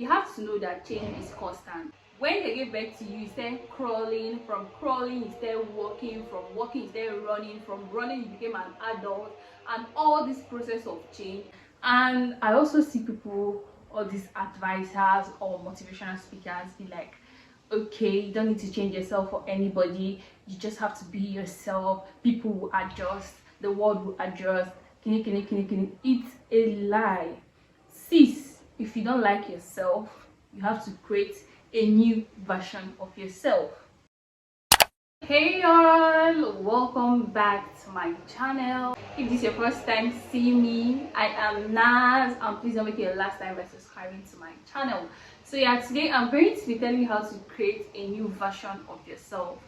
you have to know that change is constant. When they gave birth to you, you started crawling. From crawling, you started walking. From walking, you started running. From running, you became an adult. And all this process of change. And I also see people, all these advisors or motivational speakers, be like, okay, you don't need to change yourself for anybody. You just have to be yourself. People will adjust. The world will adjust. It's a lie. Sis, if you don't like yourself, you have to create a new version of yourself. Hey y'all, welcome back to my channel. If this is your first time seeing me, I am Naz, and please don't make it your last time by subscribing to my channel. So yeah, today I'm going to be telling you how to create a new version of yourself.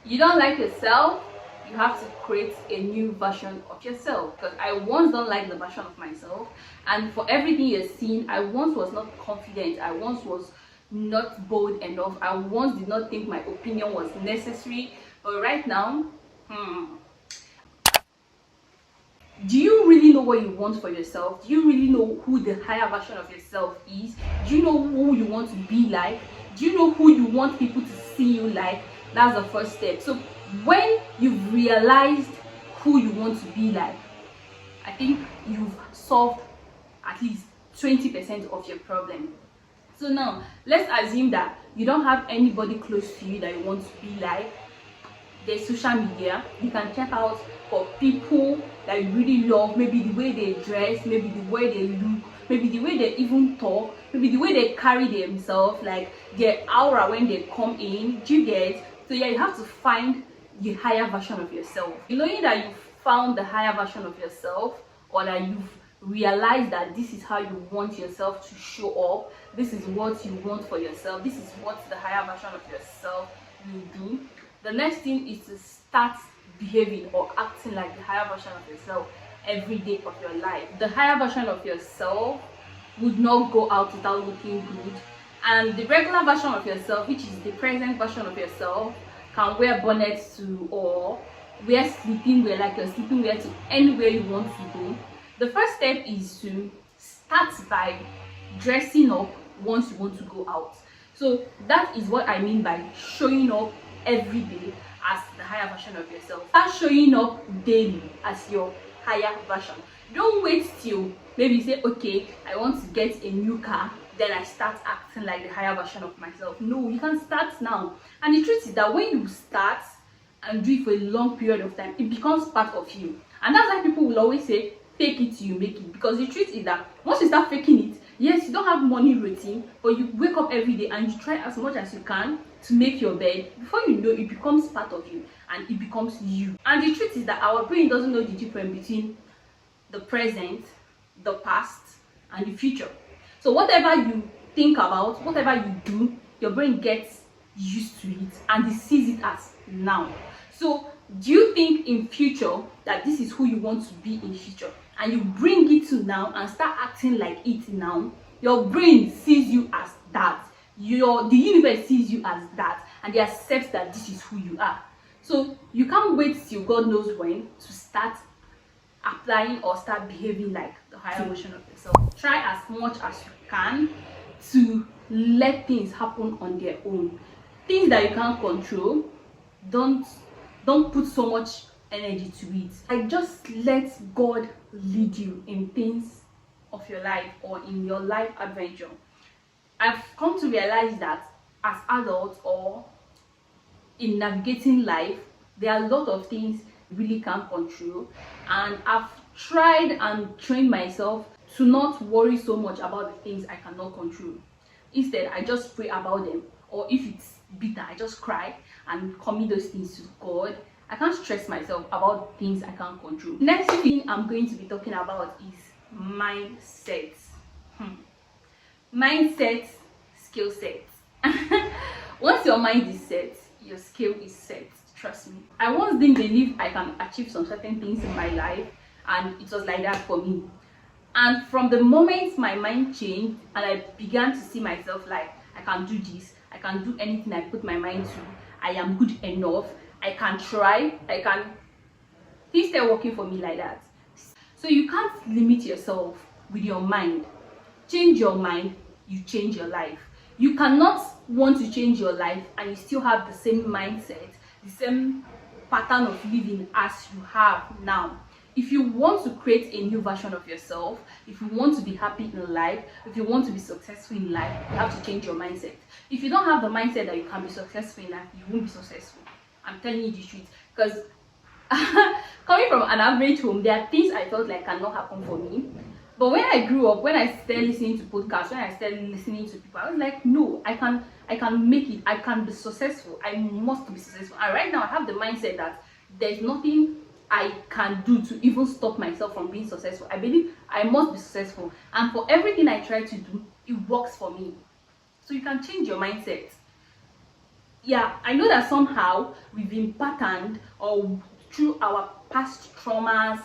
You don't like yourself, you have to create a new version of yourself. Because I once don't like the version of myself, and for everything you're seeing, I once was not confident, I once was not bold enough, I once did not think my opinion was necessary. But right now, do you really know what you want for yourself? Do you really know who the higher version of yourself is? Do you know who you want to be like? Do you know who you want people to see you like? That's the first step. So when you've realized who you want to be like, I think you've solved at least 20% of your problem. So now let's assume that you don't have anybody close to you that you want to be like. There's social media. You can check out for people that you really love, maybe the way they dress, maybe the way they look, maybe the way they even talk, maybe the way they carry themselves, like their aura when they come in. Do you get? So yeah, you have to find the higher version of yourself. Knowing that you've found the higher version of yourself, or that you've realized that this is how you want yourself to show up, this is what you want for yourself, this is what the higher version of yourself will do. The next thing is to start behaving or acting like the higher version of yourself every day of your life. The higher version of yourself would not go out without looking good, and the regular version of yourself, which is the present version of yourself, can wear bonnets to, or wear sleeping wear, like your sleeping wear, to anywhere you want to go. The first step is to start by dressing up once you want to go out. So that is what I mean by showing up every day as the higher version of yourself. Start showing up daily as your higher version. Don't wait till maybe you say, okay, I want to get a new car, then I start acting like the higher version of myself. No, you can start now. And the truth is that when you start and do it for a long period of time, it becomes part of you. And that's why people will always say, fake it till you make it. Because the truth is that once you start faking it, yes, you don't have morning routine, but you wake up every day and you try as much as you can to make your bed. Before you know, it becomes part of you and it becomes you. And the truth is that our brain doesn't know the difference between the present, the past, and the future. So whatever you think about, whatever you do, your brain gets used to it and it sees it as now. So do you think in future that this is who you want to be in future, and you bring it to now and start acting like it now? Your brain sees you as that. The universe sees you as that, and they accept that this is who you are. So you can't wait till God knows when to start applying or start behaving like the higher version of yourself. Try as much as you can to let things happen on their own. Things that you can't control, don't put so much energy to it. Like, just let God lead you in things of your life or in your life adventure. I've come to realize that as adults or in navigating life, there are a lot of things you really can't control, and I've tried and trained myself to not worry so much about the things I cannot control. Instead, I just pray about them, or if it's bitter, I just cry and commit those things to God. I can't stress myself about things I can't control. Next thing I'm going to be talking about is mindset. Mindset, skill set. Once your mind is set, your skill is set. Trust me. I once didn't believe I can achieve some certain things in my life, and it was like that for me. And from the moment my mind changed and I began to see myself like, I can do this, I can do anything I put my mind to, I am good enough, I can try, things start working for me like that. So you can't limit yourself with your mind. Change your mind, you change your life. You cannot want to change your life and you still have the same mindset, the same pattern of living as you have now. If you want to create a new version of yourself, if you want to be happy in life, if you want to be successful in life, you have to change your mindset. If you don't have the mindset that you can be successful in life, you won't be successful. I'm telling you the truth. Because coming from an average home, there are things I felt like cannot happen for me. But when I grew up, when I started listening to podcasts, when I started listening to people, I was like, no, I can make it. I can be successful. I must be successful. And right now, I have the mindset that there's nothing I can do to even stop myself from being successful. I believe I must be successful. And for everything I try to do, it works for me. So you can change your mindset. Yeah, I know that somehow we've been patterned or through our past traumas,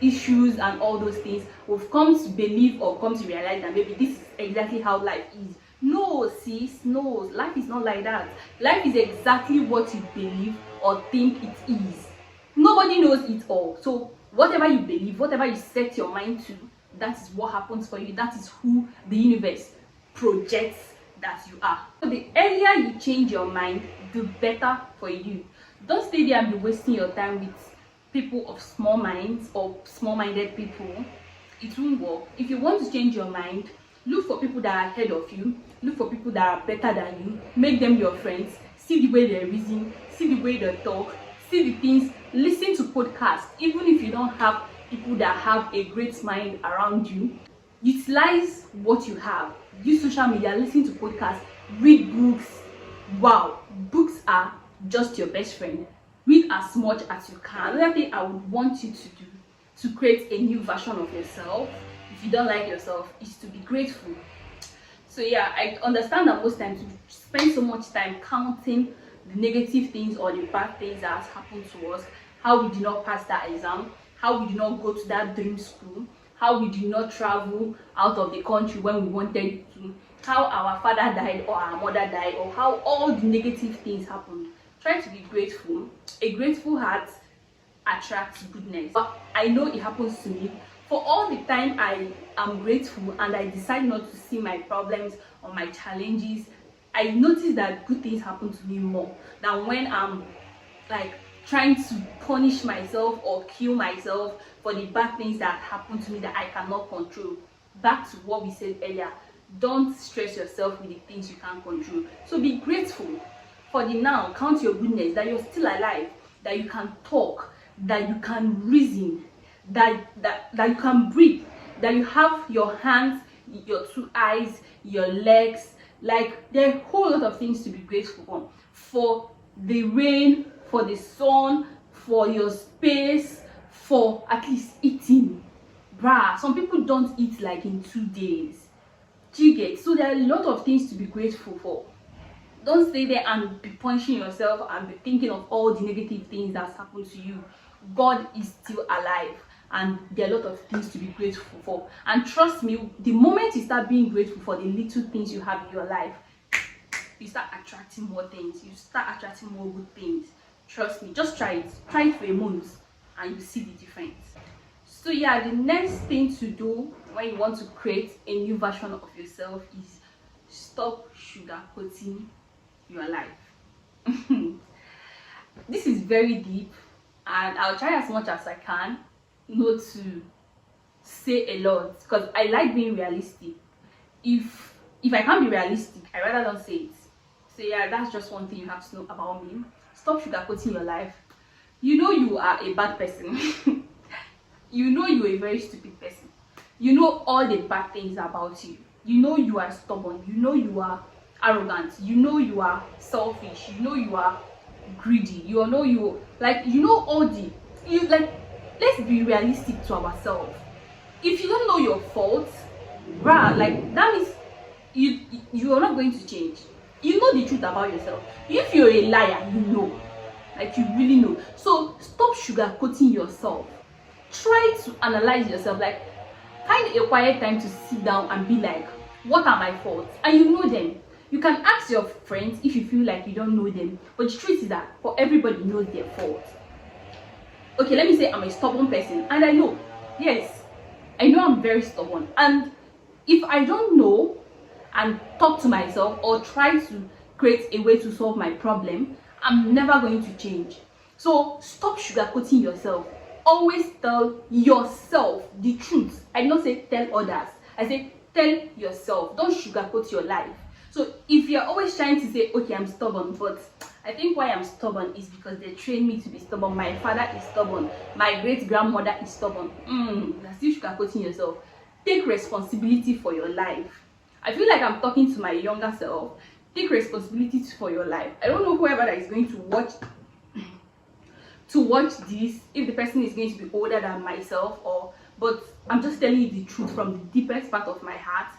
issues and all those things, we've come to believe or come to realize that maybe this is exactly how life is. No, sis, no, life is not like that. Life is exactly what you believe or think it is. Nobody knows it all. So whatever you believe, whatever you set your mind to, that is what happens for you. That is who the universe projects that you are. So the earlier you change your mind, the better for you. Don't stay there and be wasting your time with people of small minds or small-minded people. It won't work. If you want to change your mind, look for people that are ahead of you, look for people that are better than you, make them your friends, see the way they reason, see the way they talk, see the things, listen to podcasts. Even if you don't have people that have a great mind around you, utilize what you have. Use social media, listen to podcasts, read books. Wow, books are just your best friend. Read as much as you can. Another thing I would want you to do to create a new version of yourself, if you don't like yourself, is to be grateful. So yeah, I understand that most times we spend so much time counting the negative things or the bad things that has happened to us, how we did not pass that exam, how we did not go to that dream school, how we did not travel out of the country when we wanted to, how our father died or our mother died, or how all the negative things happened. Try to be grateful. A grateful heart attracts goodness. But I know it happens to me. For all the time I am grateful and I decide not to see my problems or my challenges, I notice that good things happen to me more than when I'm like trying to punish myself or kill myself for the bad things that happen to me that I cannot control. Back to what we said earlier, don't stress yourself with the things you can't control. So be grateful. For the now, count your goodness, that you're still alive, that you can talk, that you can reason, that you can breathe, that you have your hands, your two eyes, your legs. Like, there are a whole lot of things to be grateful for the rain, for the sun, for your space, for at least eating. Bruh, some people don't eat like in 2 days. Do you get? So there are a lot of things to be grateful for. Don't stay there and be punishing yourself and be thinking of all the negative things that's happened to you. God is still alive and there are a lot of things to be grateful for. And trust me, the moment you start being grateful for the little things you have in your life, you start attracting more things. You start attracting more good things. Trust me, just try it. Try it for a month and you see the difference. So yeah, the next thing to do when you want to create a new version of yourself is stop sugarcoating your life. This is very deep and I'll try as much as I can not to say a lot because I like being realistic. If I can't be realistic, I rather don't say it. So yeah, that's just one thing you have to know about me. Stop sugarcoating your life. You know you are a bad person. You know you're a very stupid person. You know all the bad things about you. You know you are stubborn. You know you are arrogant. You know you are selfish. You know you are greedy. You know you all the let's be realistic to ourselves. If you don't know your faults, bruh, like that means you are not going to change. You know the truth about yourself. If you're a liar, you know, like you really know. So stop sugarcoating yourself. Try to analyze yourself. Like, find a quiet time to sit down and be like, what are my faults? And you know them. You can ask your friends if you feel like you don't know them, but the truth is that for everybody knows their faults. Okay, let me say I'm a stubborn person, and I know, yes, I know I'm very stubborn, and if I don't know and talk to myself or try to create a way to solve my problem, I'm never going to change. So stop sugarcoating yourself. Always tell yourself the truth. I did not say tell others. I say tell yourself. Don't sugarcoat your life. So if you're always trying to say, okay, I'm stubborn, but I think why I'm stubborn is because they trained me to be stubborn. My father is stubborn. My great grandmother is stubborn. You're still sugarcoating yourself. Take responsibility for your life. I feel like I'm talking to my younger self. Take responsibility for your life. I don't know whoever that is going to watch this, if the person is going to be older than myself, but I'm just telling you the truth from the deepest part of my heart.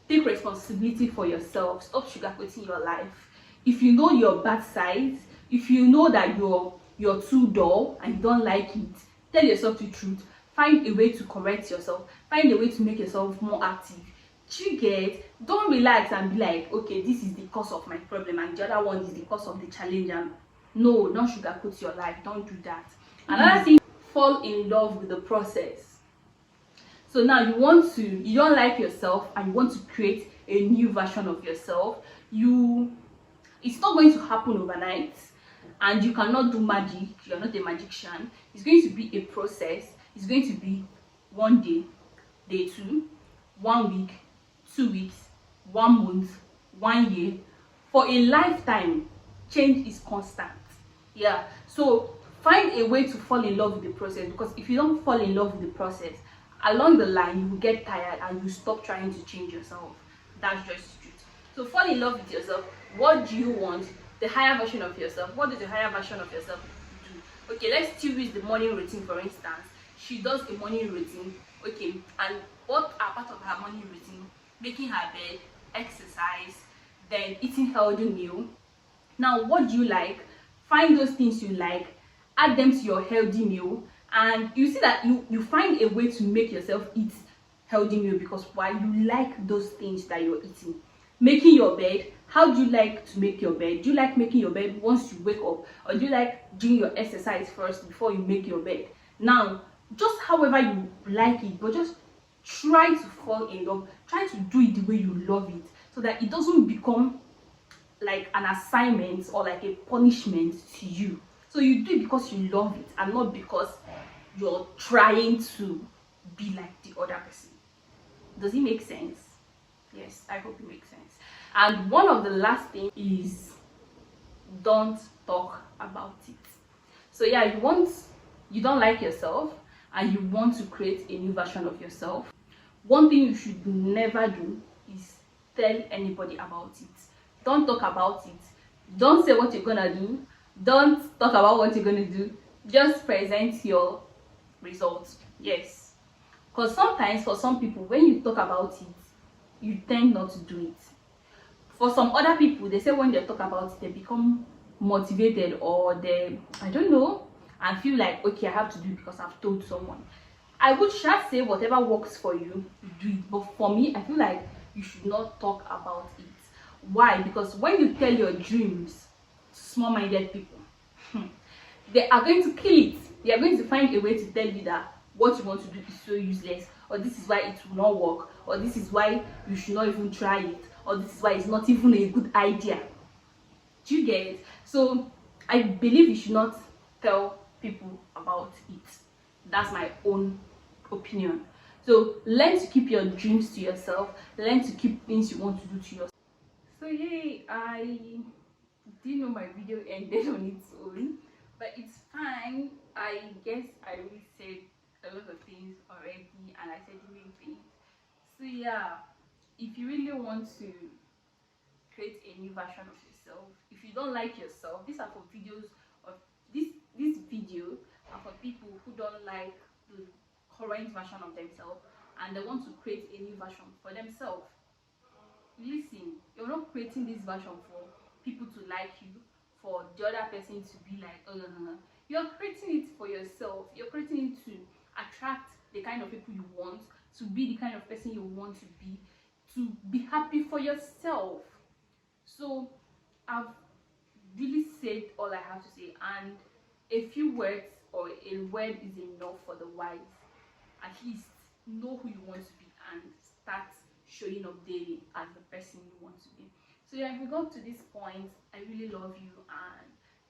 Take responsibility for yourself. Stop sugarcoating your life. If you know your bad sides, if you know that you're too dull and you don't like it, tell yourself the truth. Find a way to correct yourself. Find a way to make yourself more active. You get? Don't relax and be like, okay, this is the cause of my problem and the other one is the cause of the challenge. And no, don't sugarcoat your life. Don't do that. Another thing, fall in love with the process. So now you don't like yourself and you want to create a new version of yourself. It's not going to happen overnight, and you cannot do magic. You're not a magician. It's going to be a process. It's going to be one day, day 2, 1 week, 2 weeks, 1 month, 1 year, for a lifetime. Change is constant. Yeah, so find a way to fall in love with the process, because if you don't fall in love with the process, along the line you will get tired and you stop trying to change yourself. That's just the truth. So fall in love with yourself. What do you want? The higher version of yourself. What does the higher version of yourself do? Okay, let's still use the morning routine for instance. She does a morning routine. Okay, and what are part of her morning routine? Making her bed, exercise, then eating healthy meal. Now what do you like? Find those things you like, add them to your healthy meal, and you see that you find a way to make yourself eat healthy meal, because why? You like those things that you're eating. Making your bed. How do you like to make your bed? Do you like making your bed once you wake up, or do you like doing your exercise first before you make your bed? Now just however you like it, but just try to fall in love. Try to do it the way you love it, so that it doesn't become like an assignment or like a punishment to you. So you do it because you love it and not because you're trying to be like the other person. Does it make sense? Yes, I hope it makes sense. And one of the last things is, don't talk about it. So yeah, you don't like yourself and you want to create a new version of yourself. One thing you should never do is tell anybody about it. Don't talk about it. Don't say what you're gonna do. Don't talk about what you're gonna do. Just present your results. Yes, because sometimes for some people, when you talk about it, you tend not to do it. For some other people, they say when they talk about it, they become motivated, or they, I don't know, and feel like, okay, I have to do it because I've told someone. I would just say whatever works for you, do it. But for me, I feel like you should not talk about it. Why? Because when you tell your dreams to small-minded people, they are going to kill it. They are going to find a way to tell you that what you want to do is so useless, or this is why it will not work, or this is why you should not even try it, or this is why it's not even a good idea. Do you get it? So I believe you should not tell people about it. That's my own opinion. So learn to keep your dreams to yourself. Learn to keep things you want to do to yourself. So yay, I didn't know my video ended on its own, but it's fine. I guess I really said a lot of things already, and I said real things. So yeah, if you really want to create a new version of yourself, if you don't like yourself, these are for videos of this video are for people who don't like the current version of themselves and they want to create a new version for themselves. Listen, you're not creating this version for people to like you, for the other person to be like, oh no no no. You're creating it for yourself. You're creating it to attract the kind of people you want, to be the kind of person you want to be happy for yourself. So I've really said all I have to say, and a few words or a word is enough for the wise. At least know who you want to be and start showing up daily as the person you want to be. So yeah, if we got to this point, I really love you and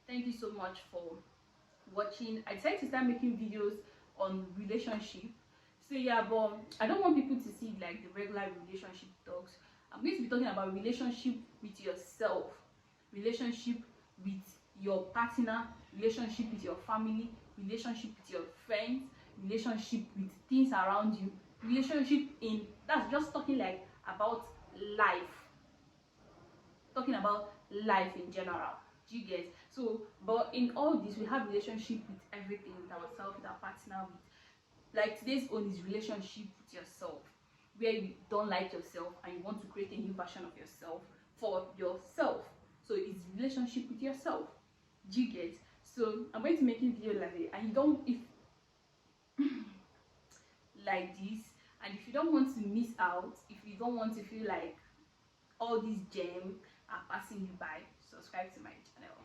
thank you so much for watching. I decided to start making videos on relationship. So yeah, but I don't want people to see like the regular relationship talks. I'm going to be talking about relationship with yourself, relationship with your partner, relationship with your family, relationship with your friends, relationship with things around you, relationship in, that's just talking like about life, talking about life in general. Do you get? So but in all this, we have relationship with everything, with ourselves, with our partner, with, like today's own is relationship with yourself, where you don't like yourself and you want to create a new version of yourself for yourself. So it's relationship with yourself. Do you get? So I'm going to make a video like it, and you don't, if like this, and if you don't want to miss out, if you don't want to feel like all these gems are passing you by, subscribe to my channel.